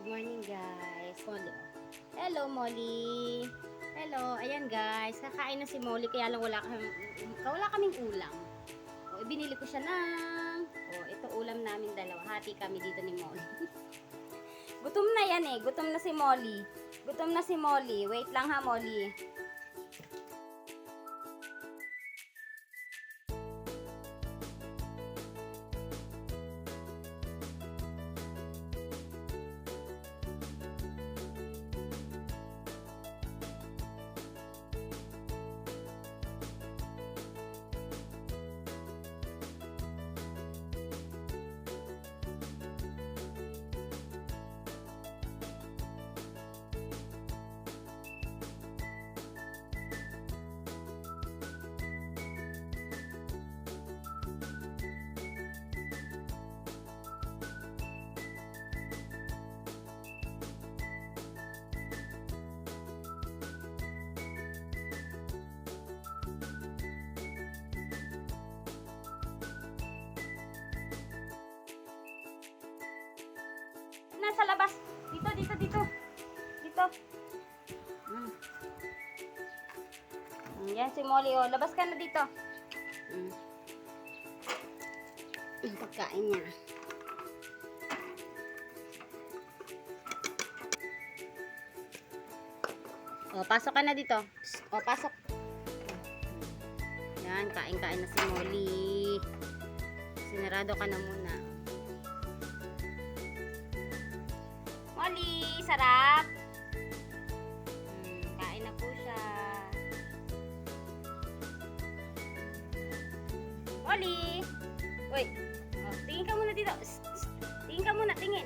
Good morning, guys. Molly. Hello, Molly. Hello. Ayan, guys. Kakain na si Molly kaya lang wala kaming ulam. O, binili ko siya ito ulam namin dalawa. Hati kami dito ni Molly. Gutom na yan eh. Gutom na si Molly. Gutom na si Molly. Wait lang ha, Molly. Nasa labas. Dito. Yan si Molly. Oh. Labas ka na dito. Yung pagkain niya. Oh, pasok ka na dito. Oh, pasok. Yan, kain-kain na si Molly. Sinarado ka na muna. Molly, sarap. Kain na po siya. Molly. Uy. Oh, tingin ka muna dito. Tingin ka muna, tingin.